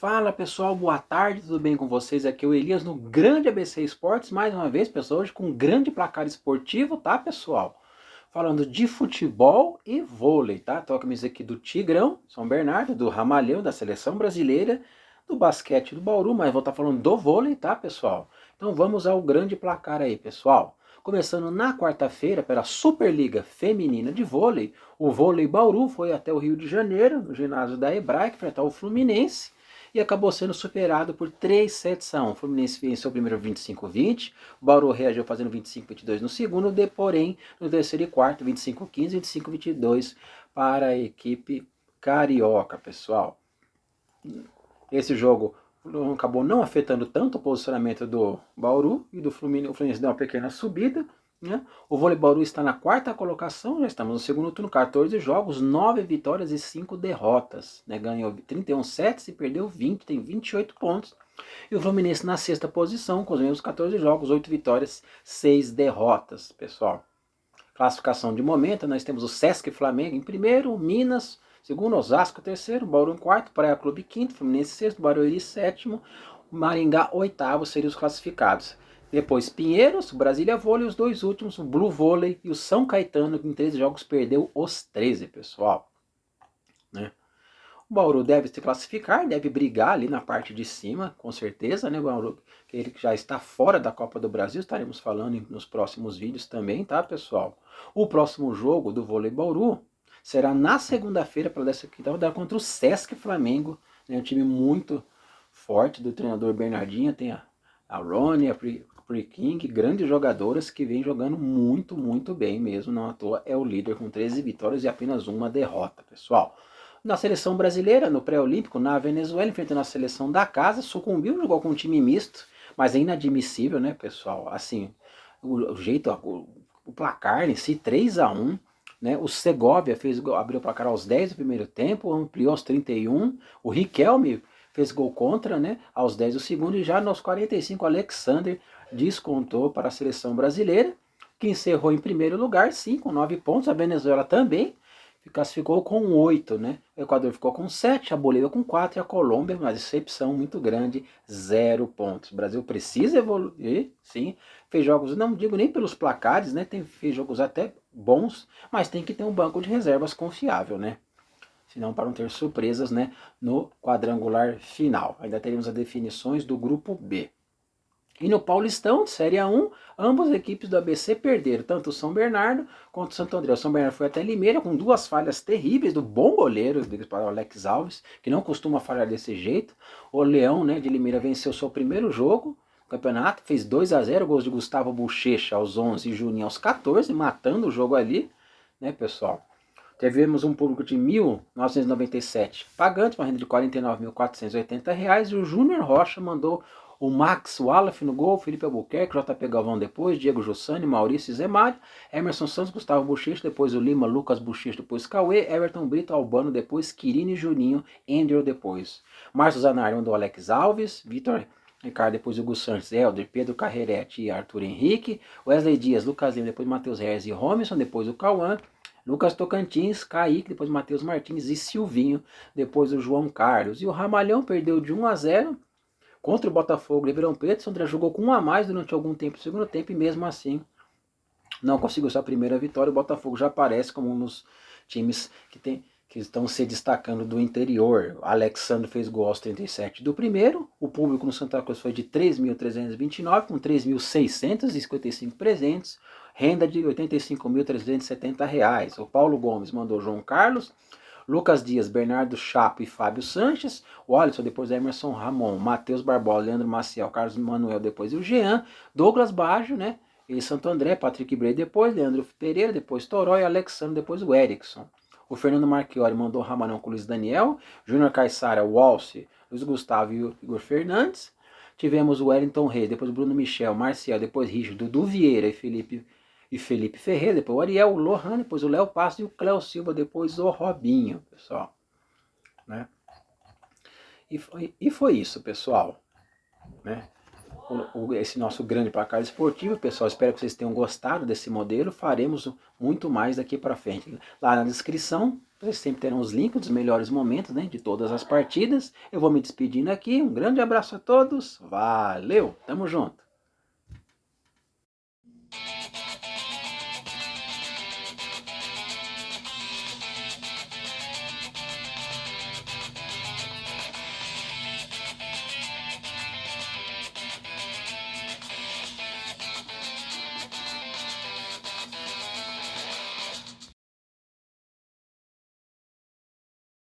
Fala pessoal, boa tarde, tudo bem com vocês? Aqui é o Elias no Grande ABC Esportes, mais uma vez, pessoal, hoje com um grande placar esportivo, tá pessoal? Falando de futebol e vôlei, tá? Tô com a camisa aqui do Tigrão, São Bernardo, do Ramalhão, da Seleção Brasileira, do basquete do Bauru, mas vou estar falando do vôlei, tá pessoal? Então vamos ao grande placar aí, pessoal. Começando na quarta-feira pela Superliga Feminina de Vôlei, o Vôlei Bauru foi até o Rio de Janeiro, no ginásio da Hebraica, enfrentar o Fluminense, e acabou sendo superado por 3 sets a 1. O Fluminense venceu o primeiro 25-20, o Bauru reagiu fazendo 25-22 no segundo, porém no terceiro e quarto 25-15, 25-22 para a equipe carioca, pessoal. Esse jogo acabou não afetando tanto o posicionamento do Bauru e do Fluminense. O Fluminense deu uma pequena subida, né? O Vôlei Bauru está na quarta colocação, já estamos no segundo turno, 14 jogos, 9 vitórias e 5 derrotas. Né? Ganhou 31 sets e perdeu 20, tem 28 pontos. E o Fluminense na sexta posição, com os mesmos 14 jogos, 8 vitórias, 6 derrotas, pessoal. Classificação de momento, nós temos o Sesc Flamengo em primeiro, Minas, segundo, Osasco terceiro, Bauru em quarto, Praia Clube quinto, Fluminense sexto, Barueri sétimo, Maringá oitavo seriam os classificados. Depois Pinheiros, Brasília Vôlei, os dois últimos, o Blue Vôlei e o São Caetano, que em 13 jogos perdeu os 13, pessoal. Né? O Bauru deve se classificar, deve brigar ali na parte de cima, com certeza, né? O Bauru, que ele já está fora da Copa do Brasil, estaremos falando nos próximos vídeos também, tá, pessoal? O próximo jogo do Vôlei Bauru será na segunda-feira, para dessa quinta-feira, contra o Sesc Flamengo, né? Um time muito forte do treinador Bernardinho, tem a Rony, a Pri King, grandes jogadoras que vêm jogando muito, muito bem mesmo, não à toa é o líder com 13 vitórias e apenas uma derrota, pessoal. Na seleção brasileira, no pré-olímpico, na Venezuela, enfrentando a seleção da casa, sucumbiu, jogou com um time misto, mas é inadmissível, né, pessoal? Assim, o jeito, o placar em si, 3-1, né? O Segovia abriu o placar aos 10 do primeiro tempo, ampliou aos 31, o Riquelme fez gol contra, né, aos 10 do segundo, e já nos 45 o Alexander descontou para a seleção brasileira, que encerrou em primeiro lugar, sim, com 9 pontos, a Venezuela também, classificou com 8, né? O Equador ficou com 7, a Bolívia com 4 e a Colômbia, uma decepção muito grande, 0 pontos. O Brasil precisa evoluir, sim. Fez jogos, não digo nem pelos placares, né? Fez jogos até bons, mas tem que ter um banco de reservas confiável, né? Senão para não ter surpresas, né? No quadrangular final. Ainda teremos as definições do grupo B. E no Paulistão, Série A1, ambas as equipes do ABC perderam, tanto o São Bernardo quanto o Santo André. O São Bernardo foi até Limeira com duas falhas terríveis do bom goleiro, para o Alex Alves, que não costuma falhar desse jeito. O Leão, né, de Limeira venceu seu primeiro jogo no campeonato, fez 2-0, gols de Gustavo Bochecha aos 11 e Juninho aos 14, matando o jogo ali, né, pessoal? Tivemos um público de 1.997 pagantes, uma renda de R$ 49.480, e o Júnior Rocha mandou o Max Wallaf no gol, Felipe Albuquerque, JP Galvão depois, Diego Jussani, Maurício Zemário, Emerson Santos, Gustavo Bochecha, depois o Lima, Lucas Bochecha, depois Cauê, Everton Brito, Albano, depois Quirine Juninho, Andrew depois. Márcio Zanardi mandou Alex Alves, Vitor Ricardo, depois o Gus Santos, Helder, Pedro Carrerete e Arthur Henrique, Wesley Dias, Lucas Lima, depois Matheus Reis e Romerson, depois o Cauã, Lucas Tocantins, Kaique, depois Matheus Martins e Silvinho, depois o João Carlos. E o Ramalhão perdeu de 1-0 contra o Botafogo. Ribeirão Preto, o André jogou com 1 a mais durante algum tempo no segundo tempo e mesmo assim não conseguiu sua primeira vitória. O Botafogo já aparece como um dos times que estão se destacando do interior. O Alexandre fez gol aos 37 do primeiro. O público no Santa Cruz foi de 3.329, com 3.655 presentes. Renda de R$ 85.370. O Paulo Gomes mandou João Carlos, Lucas Dias, Bernardo Chapo e Fábio Sanches, o Alisson, depois Emerson Ramon, Matheus Barbosa, Leandro Maciel, Carlos Manuel, depois o Jean, Douglas Baggio, né? E Santo André, Patrick Bray depois, Leandro Pereira, depois Torói, Alexandre, depois o Erickson. O Fernando Marchiori mandou Ramalhão com o Luiz Daniel, Júnior Caissara, Walsh, Luiz Gustavo e o Igor Fernandes. Tivemos o Wellington Reis, depois o Bruno Michel, Marcial, depois Richard, Dudu Vieira e Felipe Ferreira, depois o Ariel, o Lohan, depois o Léo Passo e o Cléo Silva, depois o Robinho, pessoal. Né? E foi isso, pessoal. Né? Esse nosso grande placar esportivo, pessoal, espero que vocês tenham gostado desse modelo, faremos muito mais daqui para frente. Lá na descrição Vocês sempre terão os links dos melhores momentos, né, de todas as partidas. Eu vou me despedindo aqui. Um grande abraço a todos. Valeu, tamo junto.